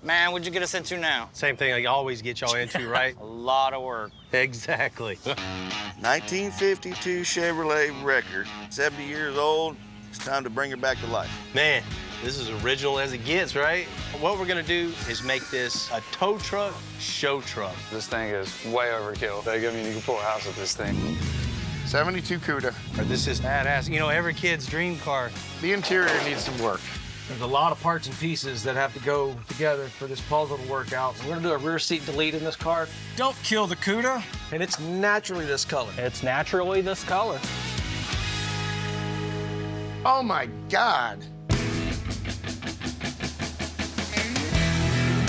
Man, what'd you get us into now? Same thing I always get y'all into, right? A lot of work. Exactly. 1952 Chevrolet Wrecker, 70 years old. It's time to bring her back to life. Man, this is original as it gets, right? What we're gonna do is make this a tow truck, show truck. This thing is way overkill. Like, I mean, you can pull a house with this thing. 72 Cuda. This is badass. You know, every kid's dream car. The interior needs some work. There's a lot of parts and pieces that have to go together for this puzzle to work out. We're gonna do a rear seat delete in this car. Don't kill the Cuda. And it's naturally this color. It's naturally this color. Oh my God.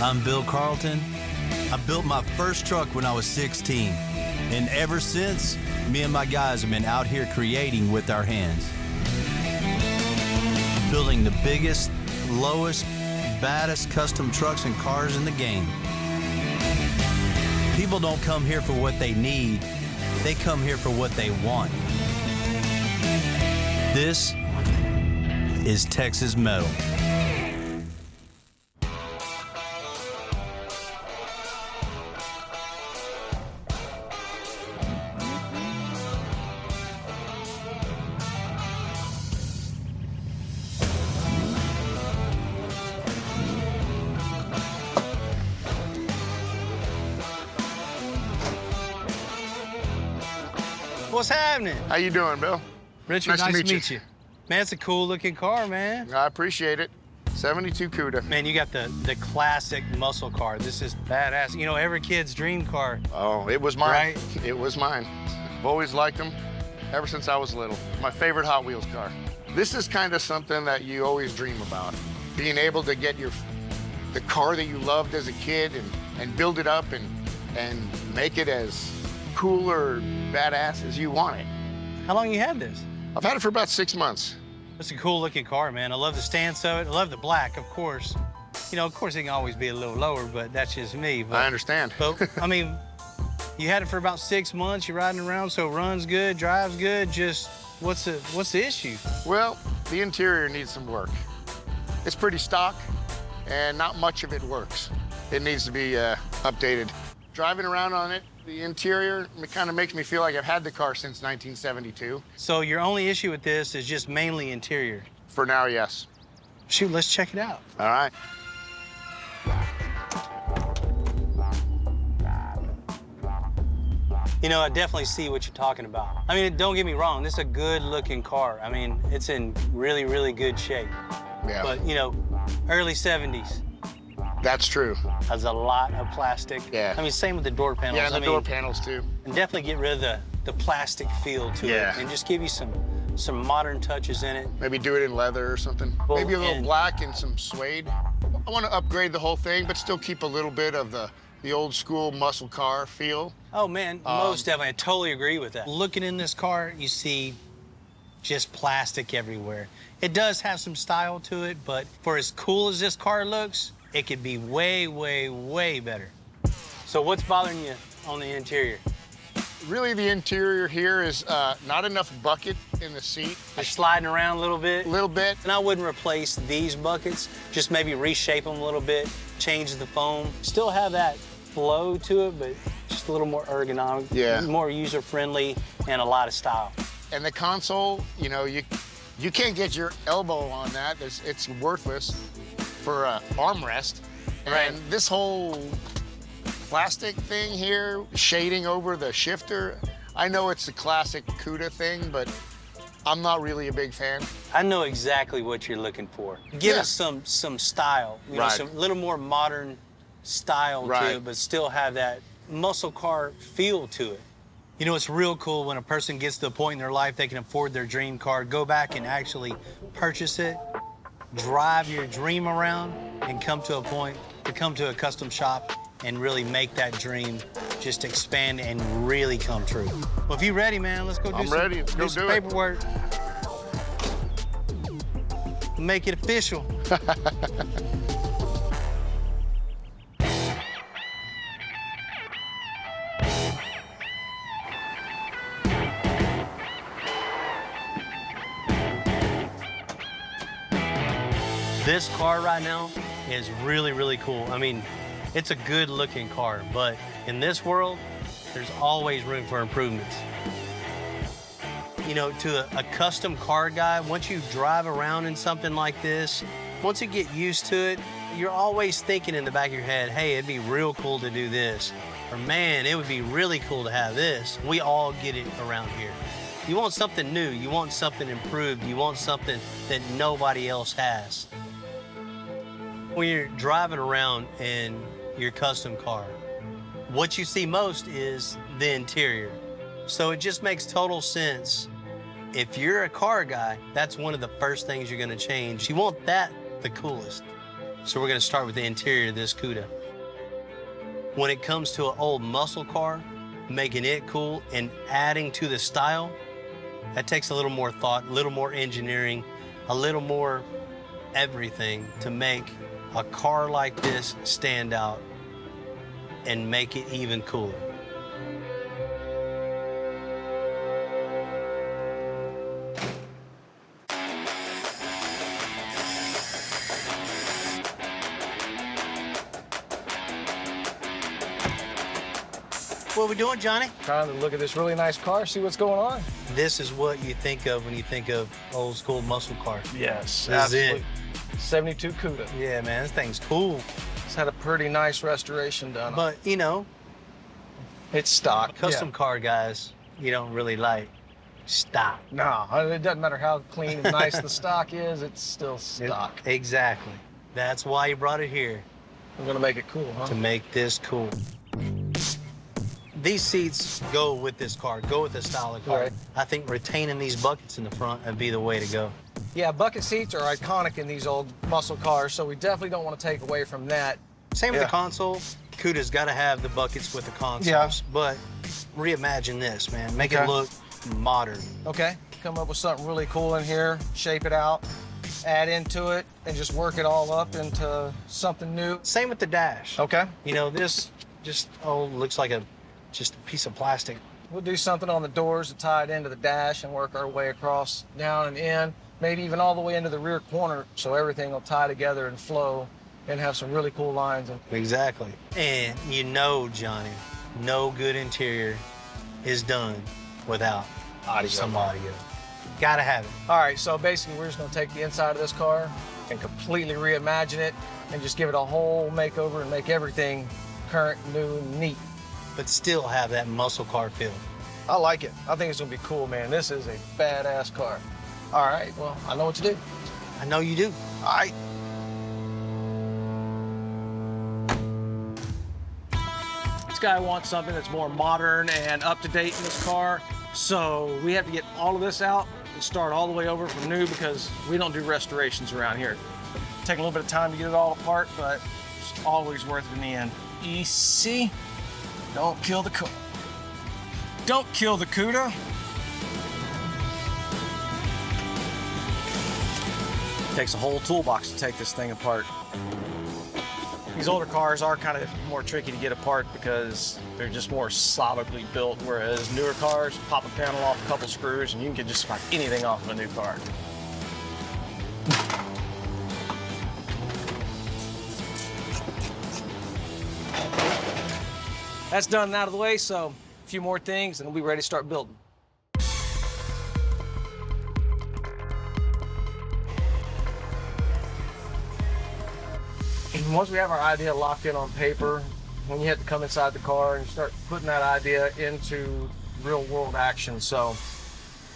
I'm Bill Carlton. I built my first truck when I was 16. And ever since, me and my guys have been out here creating with our hands. Building the biggest, lowest, baddest custom trucks and cars in the game. People don't come here for what they need, they come here for what they want. This is Texas Metal. What's happening? How you doing, Bill? Richard, Nice to meet you. Man, it's a cool looking car, man. I appreciate it. 72 Cuda. Man, you got the classic muscle car. This is badass. You know, every kid's dream car. Oh, it was mine. Right? It was mine. I've always liked them ever since I was little. My favorite Hot Wheels car. This is kind of something that you always dream about. Being able to get the car that you loved as a kid and build it up and make it as cool or badass as you want it. How long you had this? I've had it for about 6 months. It's a cool looking car, man. I love the stance of it. I love the black, of course. You know, of course it can always be a little lower, but that's just me. But, I understand. But, I mean, you had it for about 6 months. You're riding around, so it runs good, drives good. Just, what's the issue? Well, the interior needs some work. It's pretty stock, and not much of it works. It needs to be updated. Driving around on it, the interior, it kind of makes me feel like I've had the car since 1972. So your only issue with this is just mainly interior? For now, yes. Shoot, let's check it out. All right. You know, I definitely see what you're talking about. I mean, don't get me wrong, this is a good-looking car. I mean, it's in really, really good shape. Yeah. But, you know, early 70s. That's true. Has a lot of plastic. Yeah. I mean, same with the door panels. Yeah, and the I door mean, panels, too. and definitely get rid of the plastic feel to Yeah. it and just give you some modern touches in it. Maybe do it in leather or something. Well, Maybe a little and- black and some suede. I want to upgrade the whole thing, but still keep a little bit of the old school muscle car feel. Oh, man, most definitely. I totally agree with that. Looking in this car, you see just plastic everywhere. It does have some style to it, but for as cool as this car looks, it could be way, way, way better. So what's bothering you on the interior? Really, the interior here is not enough bucket in the seat. They're sliding around a little bit. A little bit. And I wouldn't replace these buckets, just maybe reshape them a little bit, change the foam. Still have that flow to it, but just a little more ergonomic, Yeah. more user-friendly, and a lot of style. And the console, you know, you can't get your elbow on that. It's worthless for an armrest. Right. And this whole plastic thing here, shading over the shifter, I know it's a classic Cuda thing, but I'm not really a big fan. I know exactly what you're looking for. Give Yeah. us some style, you know, Right. some little more modern style to Right. it, but still have that muscle car feel to it. You know, it's real cool when a person gets to the point in their life they can afford their dream car, go back and actually purchase it, drive your dream around, and come to a custom shop and really make that dream just expand and really come true. Well, if you're ready, man, let's go do I'm some, ready. Let's go some do it. paperwork. Make it official. This car right now is really, really cool. I mean, it's a good looking car, but in this world, there's always room for improvements. You know, to a custom car guy, once you drive around in something like this, once you get used to it, you're always thinking in the back of your head, hey, it'd be real cool to do this. Or man, it would be really cool to have this. We all get it around here. You want something new, you want something improved, you want something that nobody else has. When you're driving around in your custom car, what you see most is the interior. So it just makes total sense. If you're a car guy, that's one of the first things you're gonna change. You want that the coolest. So we're gonna start with the interior of this Cuda. When it comes to an old muscle car, making it cool and adding to the style, that takes a little more thought, a little more engineering, a little more everything to make a car like this stand out and make it even cooler. What are we doing, Johnny? Trying to look at this really nice car, see what's going on. This is what you think of when you think of old school muscle car. Yes, This is it. absolutely. 72 Cuda. Yeah, man, this thing's cool. It's had a pretty nice restoration done. But, you know, It's stock. custom car guys, you don't really like stock. No, it doesn't matter how clean and nice the stock is, it's still stock. Exactly. That's why you brought it here, I'm gonna make it cool, huh? to make this cool. These seats go with this car, go with the style of car. Right. I think retaining these buckets in the front would be the way to go. Yeah, bucket seats are iconic in these old muscle cars, so we definitely don't want to take away from that. Same with Yeah. the console. Cuda's got to have the buckets with the consoles, Yeah. but reimagine this, man. Make Okay. it look modern. Okay, come up with something really cool in here, shape it out, add into it, and just work it all up into something new. Same with the dash. Okay. You know, this just, looks like just a piece of plastic. We'll do something on the doors to tie it into the dash and work our way across, down and in, maybe even all the way into the rear corner, so everything will tie together and flow and have some really cool lines. Exactly. And you know, Johnny, no good interior is done without some audio. Gotta have it. All right, so basically we're just gonna take the inside of this car and completely reimagine it and just give it a whole makeover and make everything current, new, and neat. But still have that muscle car feel. I like it. I think it's gonna be cool, man. This is a badass car. All right, well, I know what to do. I know you do. All right. This guy wants something that's more modern and up to date in this car, so we have to get all of this out and start all the way over from new because we don't do restorations around here. Take a little bit of time to get it all apart, but it's always worth it in the end. Easy. Don't kill the Cuda. Don't kill the Cuda. Takes a whole toolbox to take this thing apart. These older cars are kind of more tricky to get apart because they're just more solidly built, whereas newer cars, pop a panel off a couple screws and you can get just about anything off of a new car. That's done and out of the way, so a few more things and we'll be ready to start building. And once we have our idea locked in on paper, when you have to come inside the car and start putting that idea into real world action. So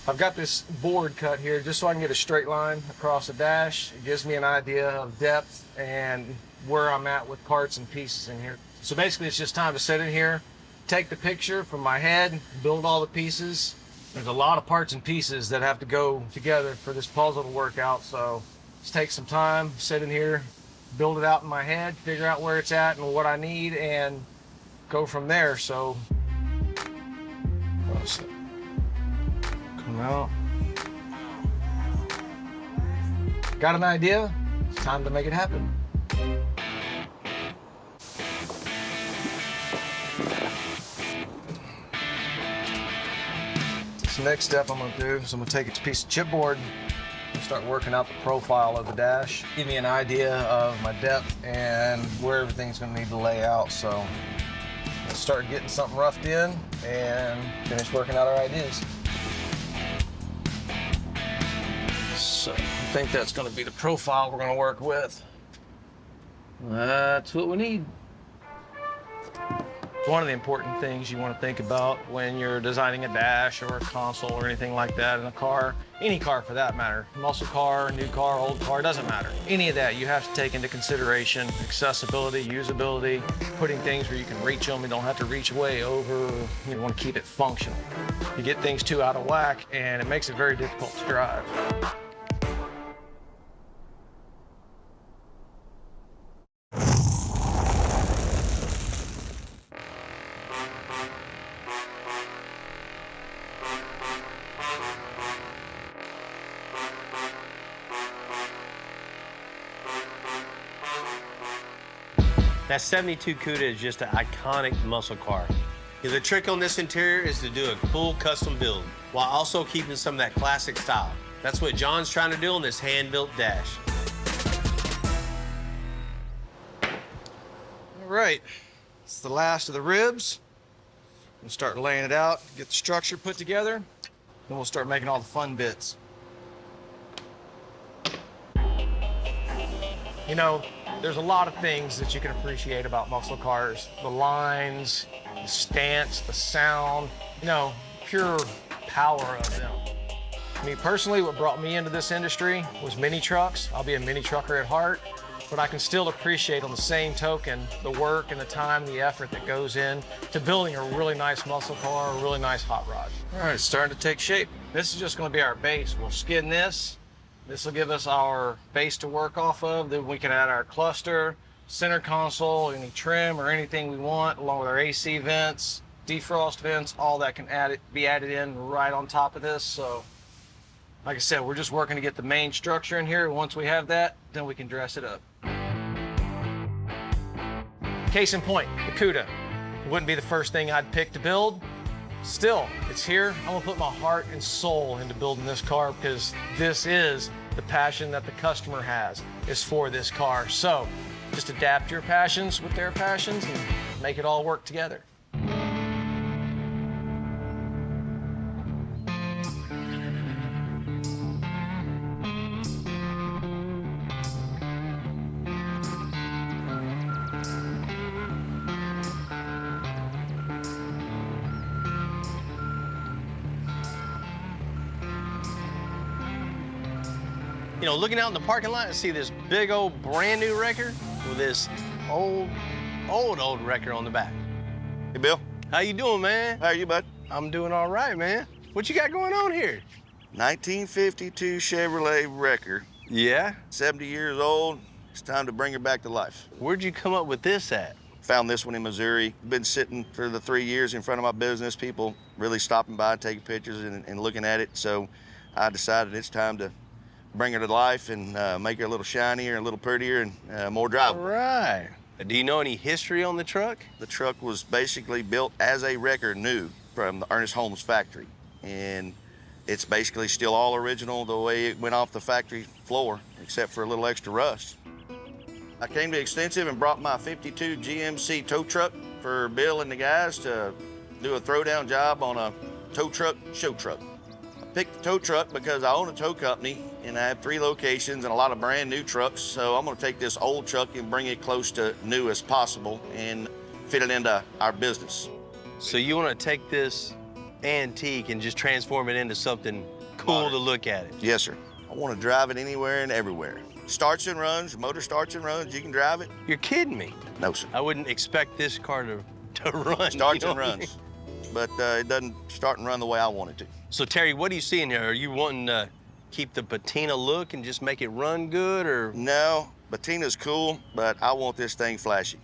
I've got this board cut here just so I can get a straight line across the dash. It gives me an idea of depth and where I'm at with parts and pieces in here. So basically it's just time to sit in here, take the picture from my head, build all the pieces. There's a lot of parts and pieces that have to go together for this puzzle to work out. So let's take some time, sit in here, build it out in my head, figure out where it's at and what I need, and go from there. So, come out. Got an idea? It's time to make it happen. So next step I'm gonna do is I'm gonna take a piece of chipboard, start start working out the profile of the dash, give me an idea of my depth and where everything's gonna need to lay out. So let's start getting something roughed in and finish working out our ideas. So I think that's gonna be the profile we're gonna work with. That's what we need. One of the important things you want to think about when you're designing a dash or a console or anything like that in a car, any car for that matter, muscle car, new car, old car, doesn't matter. Any of that you have to take into consideration: accessibility, usability, putting things where you can reach them. You don't have to reach way over. You want to keep it functional. You get things too out of whack and it makes it very difficult to drive. That 72 Cuda is just an iconic muscle car. The trick on this interior is to do a full custom build while also keeping some of that classic style. That's what John's trying to do on this hand-built dash. All right, it's the last of the ribs. We'll start laying it out, get the structure put together, then we'll start making all the fun bits. You know, there's a lot of things that you can appreciate about muscle cars. The lines, the stance, the sound, you know, pure power of them. Me personally, what brought me into this industry was mini trucks. I'll be a mini trucker at heart, but I can still appreciate on the same token the work and the time, the effort that goes in to building a really nice muscle car, a really nice hot rod. All right, it's starting to take shape. This is just gonna be our base. We'll skin this. This will give us our base to work off of. Then we can add our cluster, center console, any trim or anything we want, along with our AC vents, defrost vents, all that can be added in right on top of this. So, like I said, we're just working to get the main structure in here. Once we have that, then we can dress it up. Case in point, the Cuda. It wouldn't be the first thing I'd pick to build. Still, it's here. I'm gonna put my heart and soul into building this car because this is the passion that the customer has, is for this car. So just adapt your passions with their passions and make it all work together. You know, looking out in the parking lot and see this big old brand new wrecker with this old wrecker on the back. Hey, Bill. How you doing, man? How are you, bud? I'm doing all right, man. What you got going on here? 1952 Chevrolet wrecker. Yeah? 70 years old. It's time to bring her back to life. Where'd you come up with this at? Found this one in Missouri. Been sitting for the 3 years in front of my business. People really stopping by, taking pictures and looking at it. So I decided it's time to bring her to life and make her a little shinier, a little prettier, and more drivable. All right. Do you know any history on the truck? The truck was basically built as a wrecker new from the Ernest Holmes factory. And it's basically still all original the way it went off the factory floor, except for a little extra rust. I came to Extensive and brought my 52 GMC tow truck for Bill and the guys to do a throwdown job on a tow truck show truck. I picked the tow truck because I own a tow company and I have 3 locations and a lot of brand new trucks. So I'm gonna take this old truck and bring it close to new as possible and fit it into our business. So you want to take this antique and just transform it into something cool to look at it? Yes, sir. I want to drive it anywhere and everywhere. Starts and runs, motor starts and runs, you can drive it. You're kidding me. No, sir. I wouldn't expect this car to run. Starts you know and what I runs. But it doesn't start and run the way I want it to. So Terry, what do you see in here? Are you wanting to keep the patina look and just make it run good, or? No, patina's cool, but I want this thing flashy.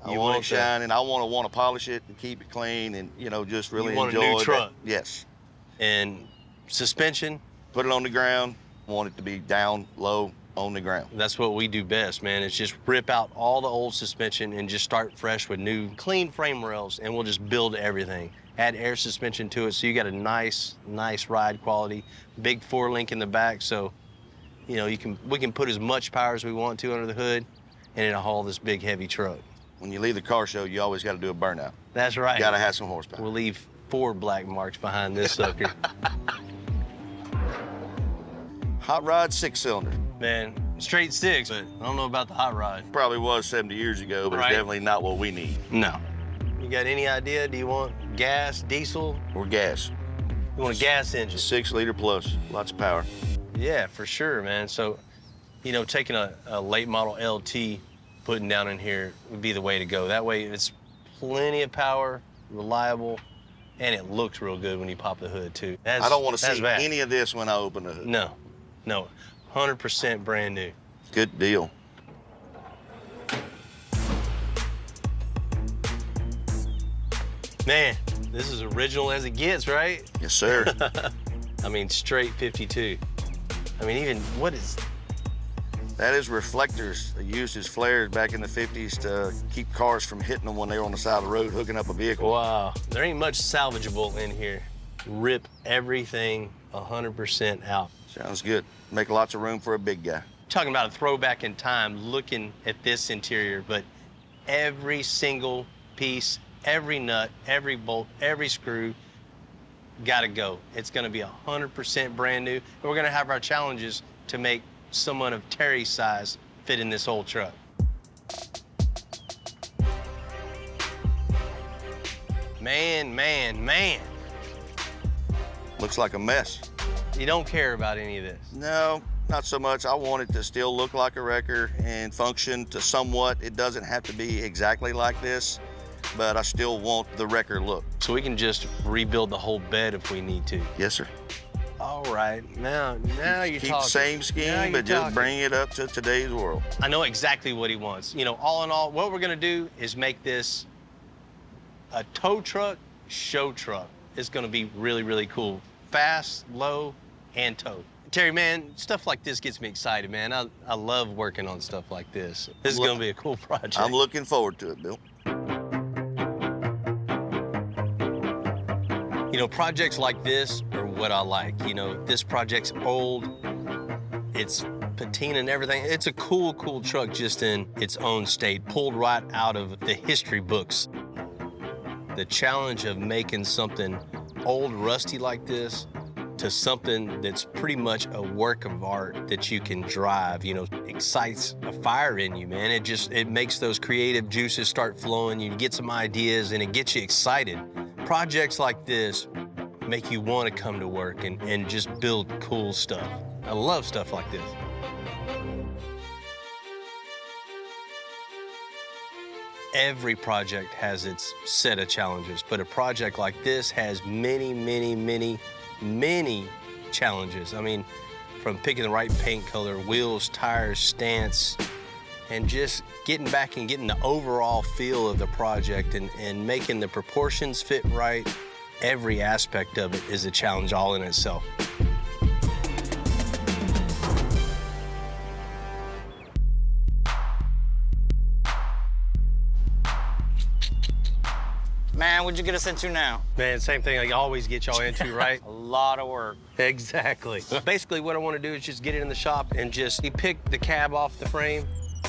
I want it shining. I want to polish it and keep it clean and, you know, just really want enjoy a new truck. Yes. And suspension? Put it on the ground. Want it to be down, low, on the ground. That's what we do best, man. It's just rip out all the old suspension and just start fresh with new, clean frame rails, and we'll just build everything. Add air suspension to it, so you got a nice ride quality. Big 4-link in the back, so You know, we can put as much power as we want to under the hood, and it'll haul this big, heavy truck. When you leave the car show, you always got to do a burnout. That's right. You got to have some horsepower. We'll leave 4 black marks behind this sucker. Hot rod 6-cylinder. Man, straight 6, but I don't know about the hot rod. Probably was 70 years ago, but Right. it's definitely not what we need. No. You got any idea? Do you want gas, diesel? We're gas. You want a gas engine? 6-liter plus, lots of power. Yeah, for sure, man. So, you know, taking a late model LT, putting down in here would be the way to go. That way it's plenty of power, reliable, and it looks real good when you pop the hood, too. I don't want to that's see bad. any of this when I open the hood. No, no. 100% brand new. Good deal. Man, this is original as it gets, right? Yes, sir. I mean, straight 52. I mean, even, what is... That is reflectors. They used as flares back in the 50s to keep cars from hitting them when they were on the side of the road hooking up a vehicle. Wow. There ain't much salvageable in here. Rip everything 100% out. Sounds good. Make lots of room for a big guy. Talking about a throwback in time, looking at this interior, but every single piece, every nut, every bolt, every screw, gotta go. It's gonna be 100% brand new. And we're gonna have our challenges to make someone of Terry's size fit in this old truck. Man, man, man. Looks like a mess. You don't care about any of this. No, not so much. I want it to still look like a wrecker and function to somewhat. It doesn't have to be exactly like this, but I still want the wrecker look. So we can just rebuild the whole bed if we need to. Yes, sir. All right, now you're Keep talking. the same Now scheme, you're but just talking. bring it up to today's world. I know exactly what he wants. You know, all in all, what we're gonna do is make this a tow truck, show truck. It's gonna be really, really cool. Fast, low, and tow. Terry, man, stuff like this gets me excited, man. I love working on stuff like this. This is gonna be a cool project. I'm looking forward to it, Bill. You know, projects like this are what I like. You know, this project's old, it's patina and everything. It's a cool, cool truck just in its own state, pulled right out of the history books. The challenge of making something old, rusty like this to something that's pretty much a work of art that you can drive, you know, excites a fire in you, man. It makes those creative juices start flowing. You get some ideas and it gets you excited. Projects like this make you want to come to work and just build cool stuff. I love stuff like this. Every project has its set of challenges, but a project like this has many, many, many, many challenges. I mean, from picking the right paint color, wheels, tires, stance, and just getting back and getting the overall feel of the project and making the proportions fit right. Every aspect of it is a challenge all in itself. Man, what'd you get us into now? Man, same thing I always get y'all into, right? A lot of work. Exactly. Basically, what I want to do is just get it in the shop and just pick the cab off the frame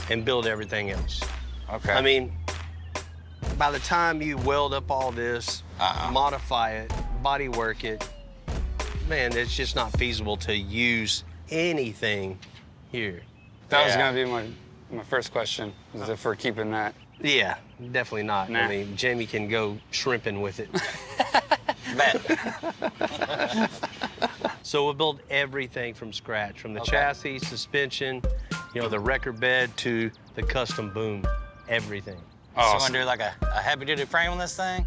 and build everything else. Okay. I mean, by the time you weld up all this, modify it, body work it, man, it's just not feasible to use anything here. That was gonna be my first question, is if we're keeping that. Yeah, definitely not. Nah. I mean, Jamie can go shrimping with it. Bet. So we'll build everything from scratch, from the chassis, suspension, you know, the wrecker bed to the custom boom, everything. So you wanna do like a heavy-duty frame on this thing?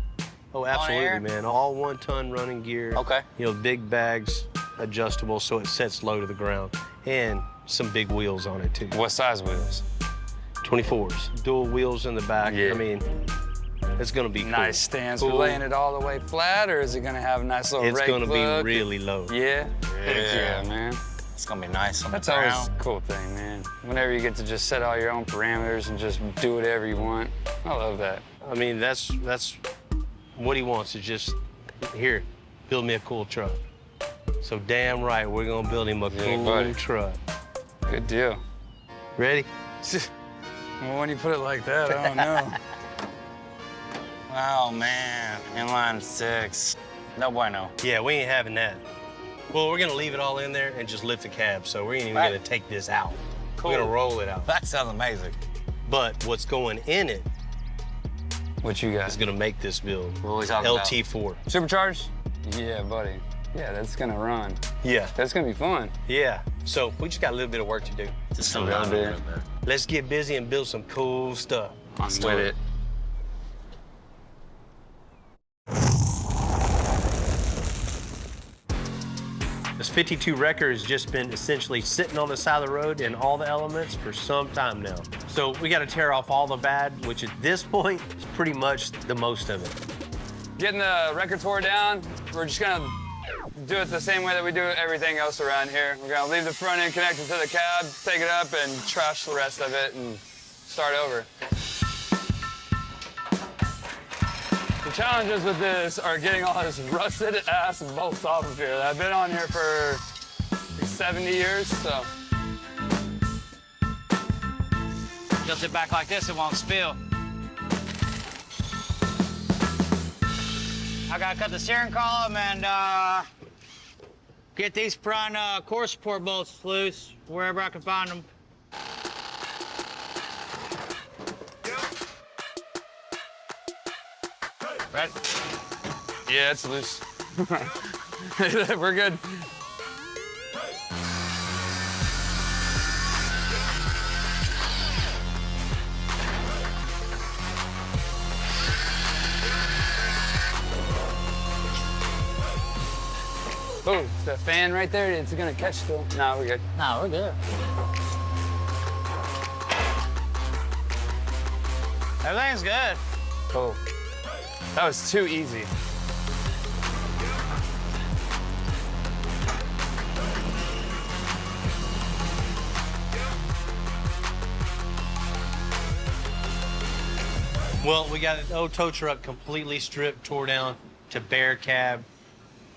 Oh, air? absolutely, man. All 1-ton running gear. Okay. You know, big bags, adjustable so it sets low to the ground, and some big wheels on it too. What size wheels? 24s, dual wheels in the back. Yeah. I mean, it's gonna be cool. Nice stance. Cool. We're laying it all the way flat, or is it gonna have a nice little It's rake gonna be look? really low. Yeah? Heck yeah, man. It's gonna be nice on That's the always ground. a cool thing, man. Whenever you get to just set all your own parameters and just do whatever you want. I love that. I mean, that's what he wants, is just, here, build me a cool truck. So damn right, we're gonna build him a Yeah, cool buddy. truck. Good deal. Ready? Well, when you put it like that, I don't know. Oh, man. Inline 6. No bueno. Yeah, we ain't having that. Well, we're gonna leave it all in there and just lift the cab, so we ain't even gonna take this out. Cool. We're gonna roll it out. That sounds amazing. But what's going in it What you got? is gonna make this build. What are we talking about? LT4. Supercharged? Yeah, buddy. Yeah, that's gonna run. Yeah, That's gonna be fun. yeah. So we just got a little bit of work to do. Just some little bit. bit. Let's get busy and build some cool stuff. I'm with it. This 52 wrecker has just been essentially sitting on the side of the road in all the elements for some time now. So we got to tear off all the bad, which at this point is pretty much the most of it. Getting the record tore down, we're just gonna do it the same way that we do everything else around here. We're gonna leave the front end connected to the cab, take it up, and trash the rest of it and start over. The challenges with this are getting all this rusted ass bolts off of here. I've been on here for like 70 years, so. Tilt it back like this, it won't spill. I gotta cut the steering column and get these front core support bolts loose wherever I can find them. Ready? Yeah, it's loose. We're good. Oh, the fan right there, it's gonna catch still. No, we're good. No, we're good. Everything's good. Cool. That was too easy. Well, we got an old tow truck completely stripped, tore down to bare cab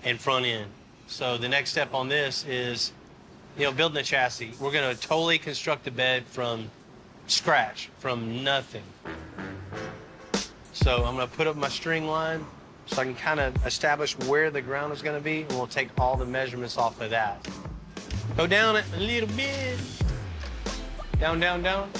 and front end. So the next step on this is, building a chassis. We're gonna totally construct the bed from scratch, from nothing. So I'm gonna put up my string line so I can kind of establish where the ground is gonna be, and we'll take all the measurements off of that. Go down it a little bit. Down, down, down.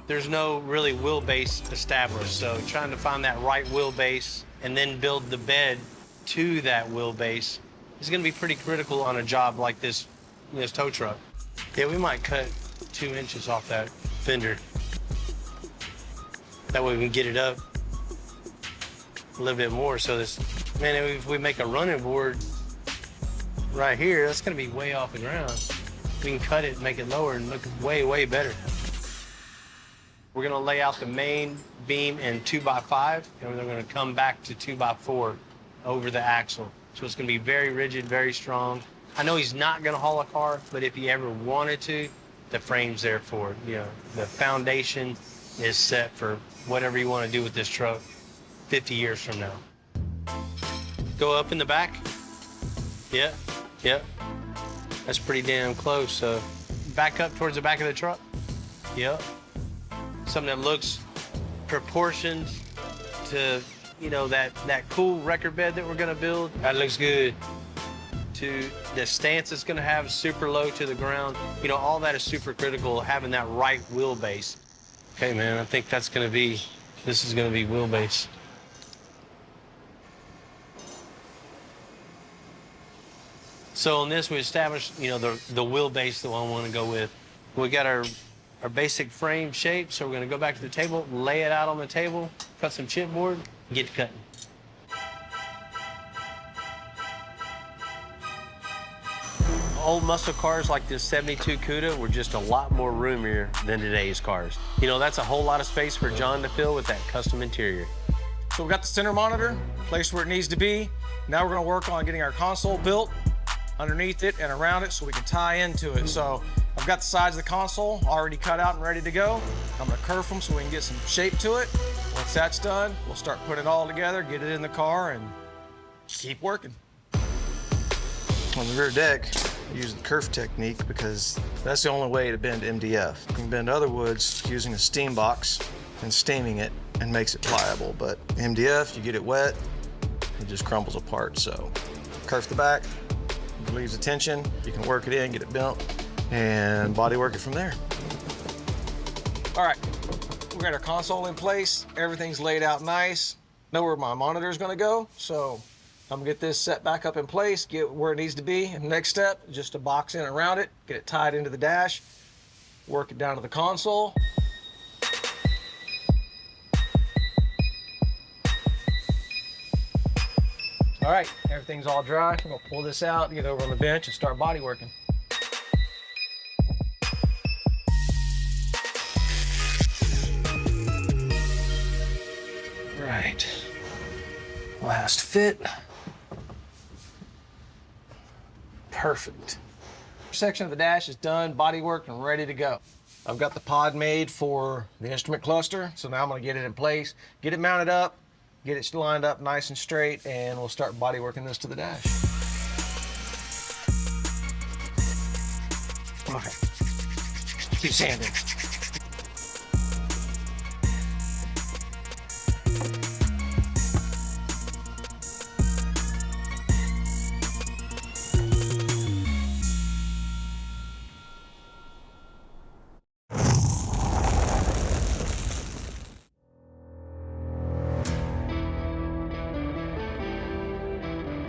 There's no really wheelbase established, so trying to find that right wheelbase and then build the bed to that wheelbase is gonna be pretty critical on a job like this tow truck. Yeah, we might cut 2 inches off that fender. That way we can get it up a little bit more. So this, man, if we make a running board right here, that's gonna be way off the ground. We can cut it, make it lower, and look way, way better. We're gonna lay out the main beam in 2x5, and we're gonna come back to 2x4 over the axle. So it's gonna be very rigid, very strong. I know he's not gonna haul a car, but if he ever wanted to, the frame's there for it. The foundation is set for whatever you wanna do with this truck 50 years from now. Go up in the back. Yeah, yeah. That's pretty damn close. So back up towards the back of the truck. Yep. Something that looks proportioned to, that cool record bed that we're gonna build. That looks good. To the stance it's gonna have, super low to the ground. All that is super critical, having that right wheelbase. Okay, man, I think this is gonna be wheelbase. So on this, we established, the wheelbase that I want to go with. We got our basic frame shape, so we're going to go back to the table, lay it out on the table, cut some chipboard, and get to cutting. Old muscle cars like this 72 Cuda were just a lot more roomier than today's cars. That's a whole lot of space for John to fill with that custom interior. So we've got the center monitor, placed where it needs to be. Now we're gonna work on getting our console built underneath it and around it so we can tie into it. So I've got the sides of the console already cut out and ready to go. I'm gonna kerf them so we can get some shape to it. Once that's done, we'll start putting it all together, get it in the car, and keep working. On the rear deck, use the kerf technique because that's the only way to bend MDF. You can bend other woods using a steam box and steaming it and makes it pliable, but MDF, you get it wet, it just crumbles apart. So kerf the back, relieves the tension, you can work it in, get it bent, and body work it from there. All right, we got our console in place, everything's laid out nice, know where my monitor is gonna go, so I'm gonna get this set back up in place, get where it needs to be. And next step, just to box in around it, get it tied into the dash, work it down to the console. All right, everything's all dry. I'm gonna pull this out, get over on the bench and start body working. Right, last fit. Perfect. Section of the dash is done, body work and ready to go. I've got the pod made for the instrument cluster, so now I'm gonna get it in place, get it mounted up, get it lined up nice and straight, and we'll start body working this to the dash. Okay, keep sanding.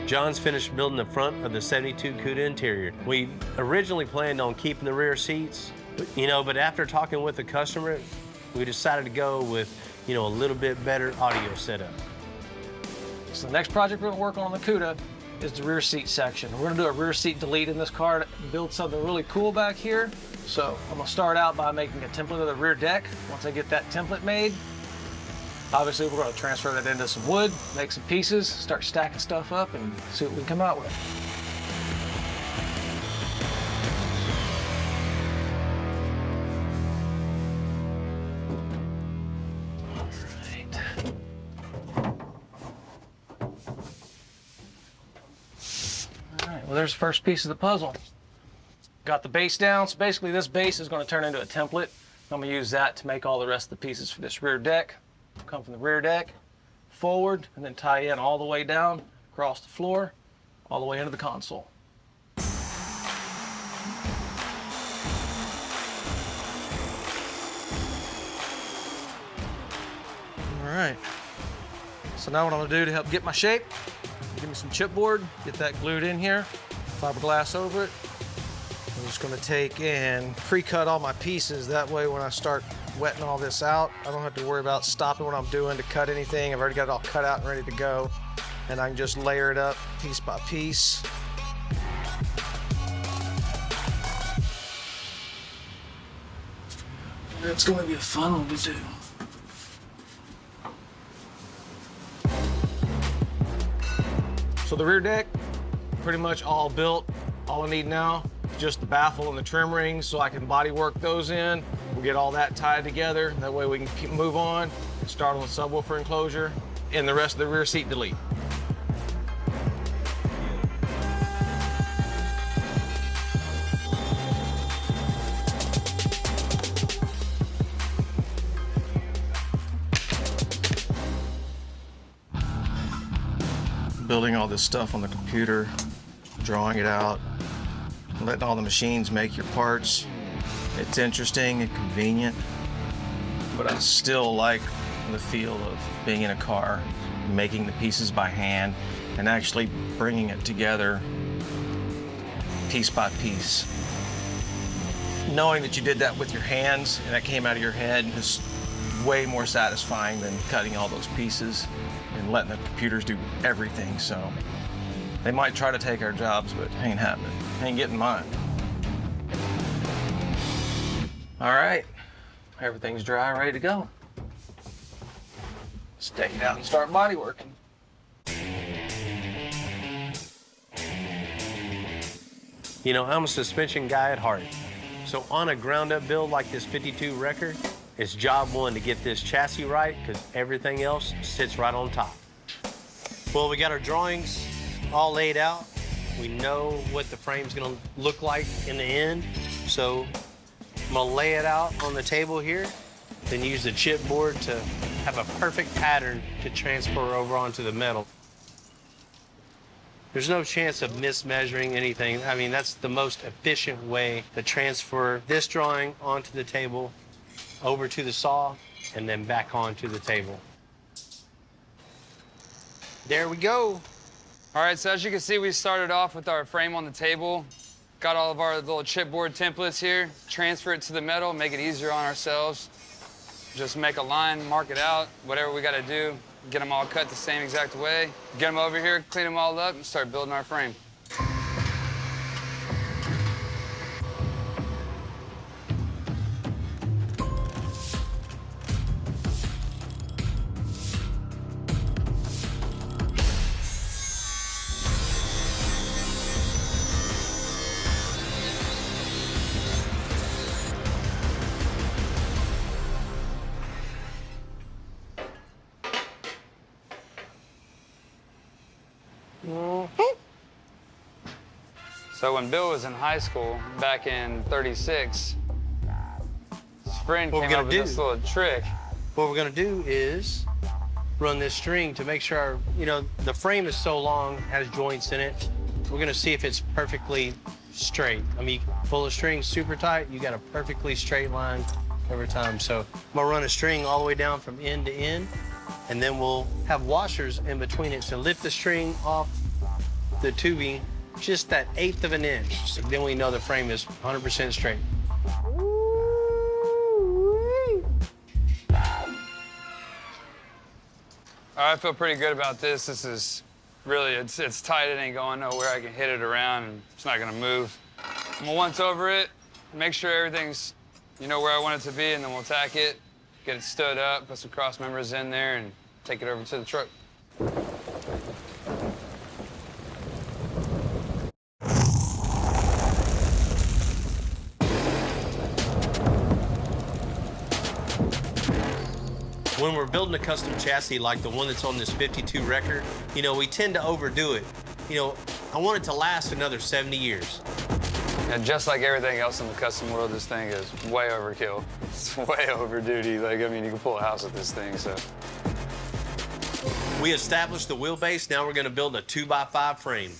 John's finished building the front of the 72 Cuda interior. We originally planned on keeping the rear seats, but after talking with the customer, we decided to go with, a little bit better audio setup. So the next project we're gonna work on the Cuda is the rear seat section. We're gonna do a rear seat delete in this car to build something really cool back here. So I'm gonna start out by making a template of the rear deck. Once I get that template made, obviously, we're going to transfer that into some wood, make some pieces, start stacking stuff up, and see what we can come out with. All right, well, there's the first piece of the puzzle. Got the base down, so basically this base is going to turn into a template. I'm going to use that to make all the rest of the pieces for this rear deck. Come from the rear deck, forward, and then tie in all the way down, across the floor, all the way into the console. All right, so now what I'm gonna do to help get my shape, give me some chipboard, get that glued in here, fiberglass over it. I'm just gonna take and pre-cut all my pieces, that way when I start wetting all this out, I don't have to worry about stopping what I'm doing to cut anything. I've already got it all cut out and ready to go. And I can just layer it up piece by piece. It's going to be a fun one to do. So the rear deck, pretty much all built. All I need now, just the baffle and the trim rings so I can body work those in. We'll get all that tied together. That way we can move on, start on the subwoofer enclosure, and the rest of the rear seat delete. Building all this stuff on the computer, drawing it out, letting all the machines make your parts. It's interesting and convenient, but I still like the feel of being in a car, making the pieces by hand, and actually bringing it together piece by piece. Knowing that you did that with your hands and that came out of your head is way more satisfying than cutting all those pieces and letting the computers do everything. So they might try to take our jobs, but ain't happening. Ain't getting mine. All right, everything's dry, ready to go. Let's take it out and start body working. I'm a suspension guy at heart. So on a ground up build like this 52 record, it's job one to get this chassis right because everything else sits right on top. Well, we got our drawings all laid out. We know what the frame's gonna look like in the end. So I'm gonna lay it out on the table here, then use the chipboard to have a perfect pattern to transfer over onto the metal. There's no chance of mismeasuring anything. I mean, that's the most efficient way to transfer this drawing onto the table, over to the saw, and then back onto the table. There we go. All right, so as you can see, we started off with our frame on the table. Got all of our little chipboard templates here. Transfer it to the metal, make it easier on ourselves. Just make a line, mark it out, whatever we gotta do. Get them all cut the same exact way. Get them over here, clean them all up, and start building our frame. So when Bill was in high school, back in '36, his friend came up with this little trick. What we're gonna do is run this string to make sure the frame is so long, has joints in it. We're gonna see if it's perfectly straight. I mean, pull the string super tight, you got a perfectly straight line every time. So I'm gonna run a string all the way down from end to end, and then we'll have washers in between it to lift the string off the tubing just that 1/8 of an inch. So then we know the frame is 100% straight. I feel pretty good about this. This is really, it's tight, it ain't going nowhere. I can hit it around and it's not gonna move. I'm gonna once over it, make sure everything's, where I want it to be, and then we'll tack it, get it stood up, put some cross members in there, and take it over to the truck. When we're building a custom chassis like the one that's on this 52 record, we tend to overdo it. I want it to last another 70 years. And just like everything else in the custom world, this thing is way overkill. It's way over duty. Like, I mean, you can pull a house with this thing, so. We established the wheelbase, now we're gonna build a 2x5 frame.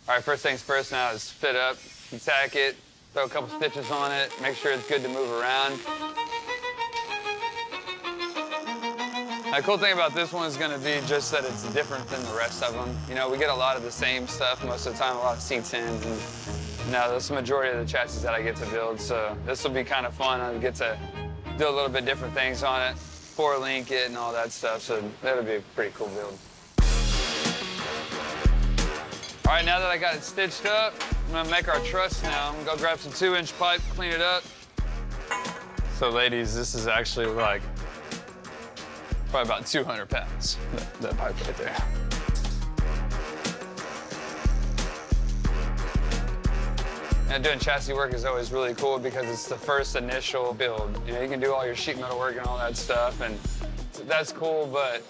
All right, first things first now is fit up, you tack it, throw a couple stitches on it, make sure it's good to move around. The cool thing about this one is going to be just that it's different than the rest of them. We get a lot of the same stuff most of the time, a lot of C10s, and that's the majority of the chassis that I get to build. So this will be kind of fun. I get to do a little bit different things on it, 4-link it and all that stuff. So that'll be a pretty cool build. All right, now that I got it stitched up, I'm going to make our truss now. I'm going to go grab some 2-inch pipe, clean it up. So ladies, this is actually like probably about 200 pounds, that pipe right there. And doing chassis work is always really cool because it's the first initial build. You can do all your sheet metal work and all that stuff, and that's cool, but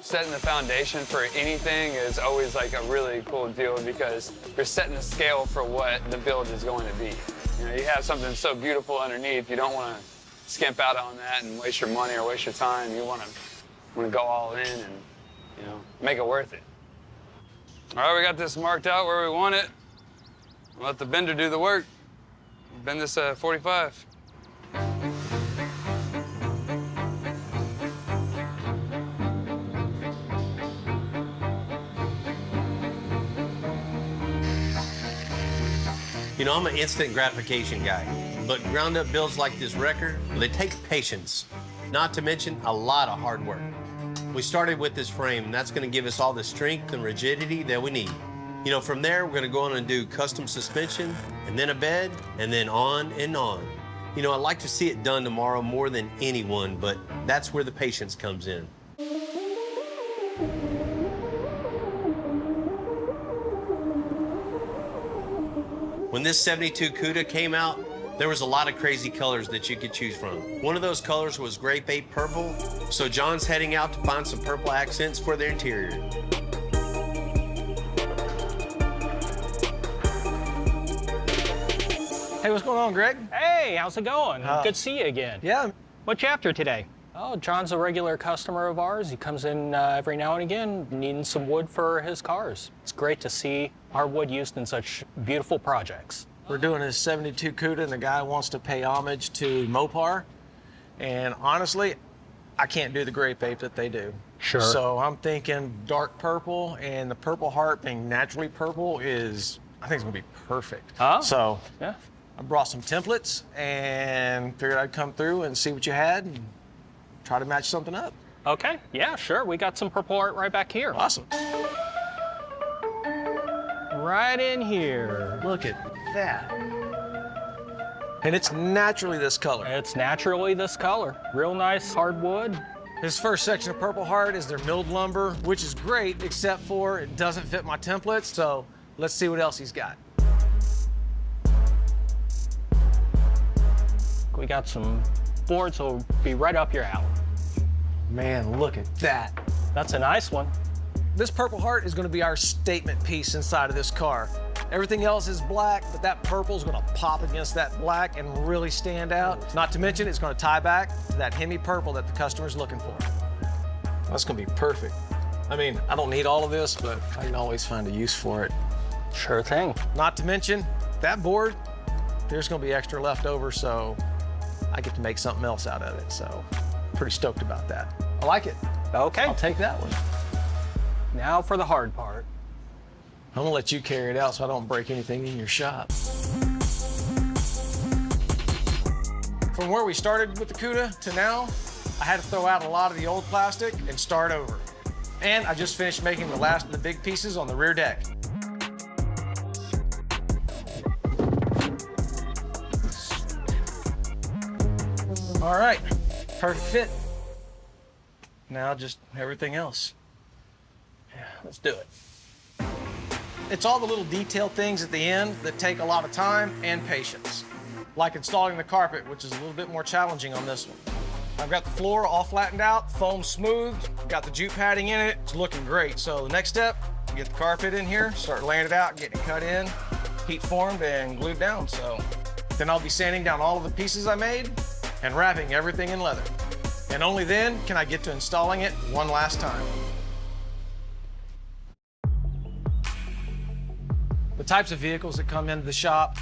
setting the foundation for anything is always like a really cool deal because you're setting the scale for what the build is going to be. You have something so beautiful underneath, you don't want to skimp out on that and waste your money or waste your time. You want to go all in and, make it worth it. All right, we got this marked out where we want it. Let the bender do the work. Bend this 45. I'm an instant gratification guy, but ground-up builds like this record, they take patience, not to mention a lot of hard work. We started with this frame, and that's gonna give us all the strength and rigidity that we need. From there, we're gonna go on and do custom suspension, and then a bed, and then on and on. I'd like to see it done tomorrow more than anyone, but that's where the patience comes in. When this 72 Cuda came out, there was a lot of crazy colors that you could choose from. One of those colors was grape ape purple, so John's heading out to find some purple accents for the interior. Hey, what's going on, Greg? Hey, how's it going? Good to see you again. Yeah. What you after today? Oh, John's a regular customer of ours. He comes in every now and again needing some wood for his cars. It's great to see our wood used in such beautiful projects. We're doing a 72 Cuda, and the guy wants to pay homage to Mopar. And honestly, I can't do the grape ape that they do. Sure. So I'm thinking dark purple, and the Purple Heart being naturally purple is, I think it's gonna be perfect. Oh, So yeah. I brought some templates and figured I'd come through and see what you had and try to match something up. Okay, yeah, sure. We got some purple art right back here. Awesome. Right in here. Look at that. And it's naturally this color. It's naturally this color. Real nice hardwood. This first section of Purple Heart is their milled lumber, which is great, except for it doesn't fit my templates. So let's see what else he's got. We got some boards that'll be right up your alley. Man, look at that. That's a nice one. This Purple Heart is gonna be our statement piece inside of this car. Everything else is black, but that purple is gonna pop against that black and really stand out. Not to mention, it's gonna tie back to that Hemi purple that the customer's looking for. That's gonna be perfect. I mean, I don't need all of this, but I can always find a use for it. Sure thing. Not to mention, that board, there's gonna be extra left over, so I get to make something else out of it. So, pretty stoked about that. I like it. Okay. I'll take that one. Now for the hard part. I'm gonna let you carry it out so I don't break anything in your shop. From where we started with the Cuda to now, I had to throw out a lot of the old plastic and start over. And I just finished making the last of the big pieces on the rear deck. All right, perfect fit. Now just everything else. Yeah, let's do it. It's all the little detailed things at the end that take a lot of time and patience. Like installing the carpet, which is a little bit more challenging on this one. I've got the floor all flattened out, foam smoothed, got the jute padding in it. It's looking great. So the next step, get the carpet in here, start laying it out, getting it cut in, heat formed and glued down. So then I'll be sanding down all of the pieces I made and wrapping everything in leather. And only then can I get to installing it one last time. The types of vehicles that come into the shop,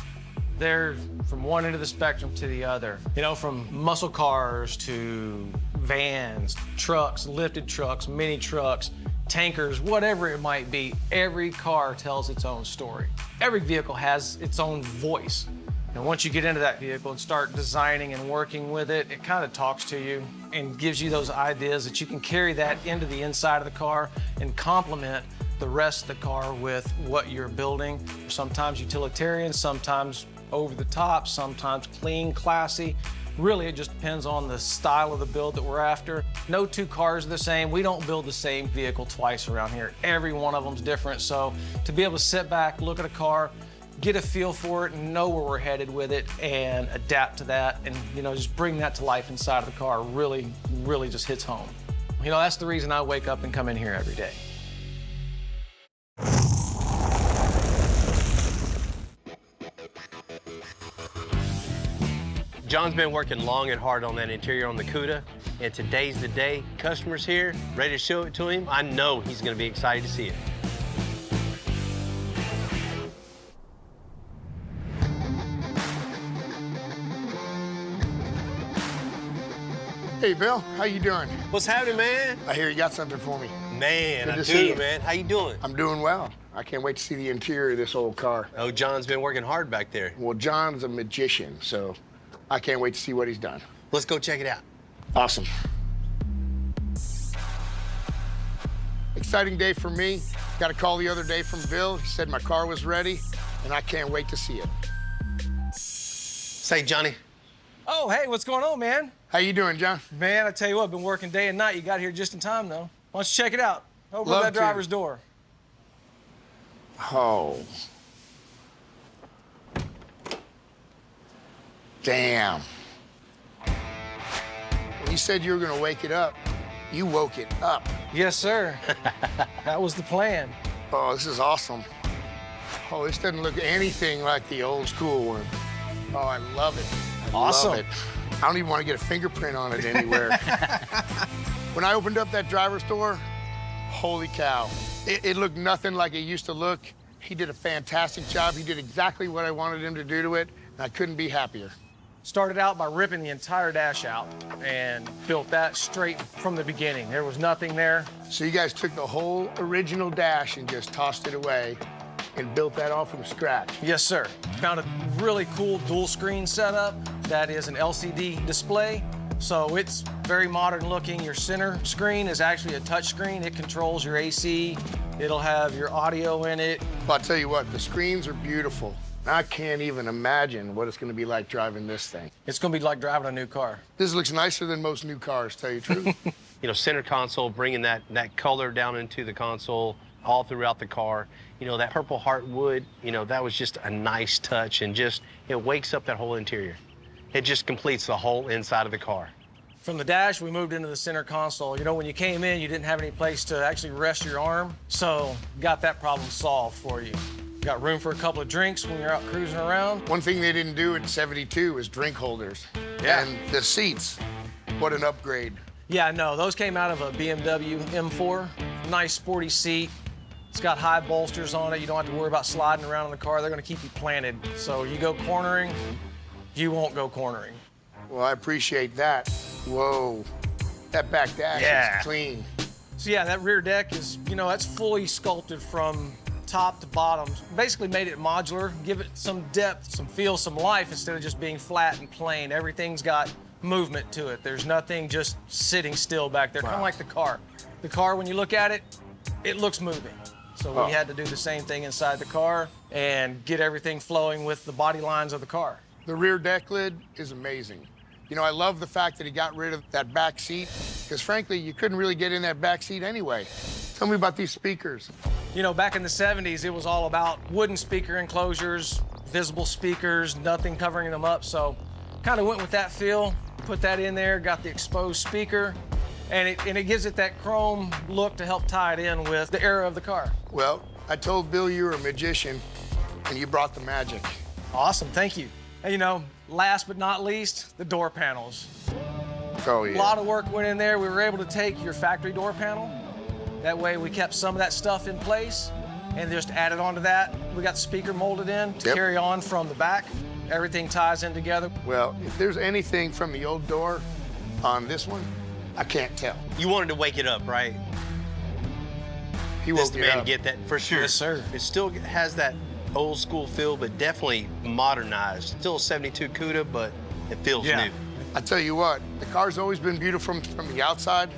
they're from one end of the spectrum to the other. You know, from muscle cars to vans, trucks, lifted trucks, mini trucks, tankers, whatever it might be. Every car tells its own story. Every vehicle has its own voice. And once you get into that vehicle and start designing and working with it, it kind of talks to you and gives you those ideas that you can carry that into the inside of the car and complement the rest of the car with what you're building. Sometimes utilitarian, sometimes over the top, sometimes clean, classy. Really, it just depends on the style of the build that we're after. No two cars are the same. We don't build the same vehicle twice around here. Every one of them's different. So to be able to sit back, look at a car, get a feel for it, and know where we're headed with it, and adapt to that, and just bring that to life inside of the car really, really just hits home. That's the reason I wake up and come in here every day. John's been working long and hard on that interior on the Cuda, and today's the day. Customers here, ready to show it to him. I know he's gonna be excited to see it. Hey, Bill, how you doing? What's happening, man? I hear you got something for me. Man, Good I to see do, you. man. How you doing? I'm doing well. I can't wait to see the interior of this old car. Oh, John's been working hard back there. Well, John's a magician, so I can't wait to see what he's done. Let's go check it out. Awesome. Exciting day for me. Got a call the other day from Bill. He said my car was ready, and I can't wait to see it. Say, Johnny. Oh, hey, what's going on, man? How you doing, John? Man, I tell you what, I've been working day and night. You got here just in time, though. Why don't you check it out? Open Love that to. driver's door. Oh. Damn. When you said you were gonna wake it up, you woke it up. Yes, sir. That was the plan. Oh, this is awesome. Oh, this doesn't look anything like the old school one. Oh, I love it. Awesome. Love it. I don't even want to get a fingerprint on it anywhere. When I opened up that driver's door, holy cow. It looked nothing like it used to look. He did a fantastic job. He did exactly what I wanted him to do to it, and I couldn't be happier. Started out by ripping the entire dash out and built that straight from the beginning. There was nothing there. So you guys took the whole original dash and just tossed it away and built that all from scratch. Yes, sir. Found a really cool dual screen setup that is an LCD display. So it's very modern looking. Your center screen is actually a touch screen. It controls your AC. It'll have your audio in it. But I'll tell you what, the screens are beautiful. I can't even imagine what it's going to be like driving this thing. It's going to be like driving a new car. This looks nicer than most new cars, tell you the truth. You know, center console, bringing that color down into the console all throughout the car. You know, that purple heart wood, you know, that was just a nice touch, and just, it wakes up that whole interior. It just completes the whole inside of the car. From the dash, we moved into the center console. You know, when you came in, you didn't have any place to actually rest your arm, so got that problem solved for you. Got room for a couple of drinks when you're out cruising around. One thing they didn't do at 72 is drink holders. Yeah. And the seats, what an upgrade. Yeah, no, those came out of a BMW M4. Nice sporty seat. It's got high bolsters on it. You don't have to worry about sliding around in the car. They're gonna keep you planted. So you go cornering, you won't go cornering. Well, I appreciate that. Whoa, that back dash is clean. So yeah, that rear deck is, you know, that's fully sculpted from top to bottom. Basically made it modular, give it some depth, some feel, some life, instead of just being flat and plain. Everything's got movement to it. There's nothing just sitting still back there, kind of like the car. The car, when you look at it, it looks moving. So we had to do the same thing inside the car and get everything flowing with the body lines of the car. The rear deck lid is amazing. You know, I love the fact that he got rid of that back seat, because frankly, you couldn't really get in that back seat anyway. Tell me about these speakers. You know, back in the 70s, it was all about wooden speaker enclosures, visible speakers, nothing covering them up. So kind of went with that feel, put that in there, got the exposed speaker, and it gives it that chrome look to help tie it in with the era of the car. Well, I told Bill you were a magician, and you brought the magic. Awesome, thank you. And you know, last but not least, the door panels. Oh, yeah. A lot of work went in there. We were able to take your factory door panel. That way we kept some of that stuff in place and just added onto that. We got the speaker molded in to carry on from the back. Everything ties in together. Well, if there's anything from the old door on this one, I can't tell. You wanted to wake it up, right? He This woke it man up. get that for sure. Yes, sir. It still has that old school feel, but definitely modernized. Still a 72 Cuda, but it feels new. I tell you what, the car's always been beautiful from the outside.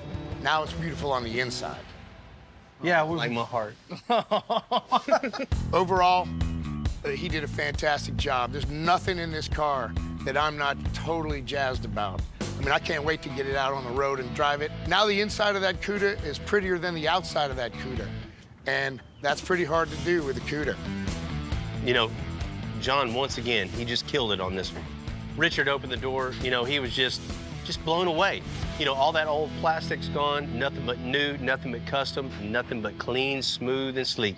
Now it's beautiful on the inside. Yeah, Like my heart. Overall, he did a fantastic job. There's nothing in this car that I'm not totally jazzed about. I mean, I can't wait to get it out on the road and drive it. Now the inside of that Cuda is prettier than the outside of that Cuda. And that's pretty hard to do with a Cuda. You know, John, once again, he just killed it on this one. Richard opened the door, you know, he was just blown away. You know, all that old plastic's gone, nothing but new, nothing but custom, nothing but clean, smooth, and sleek.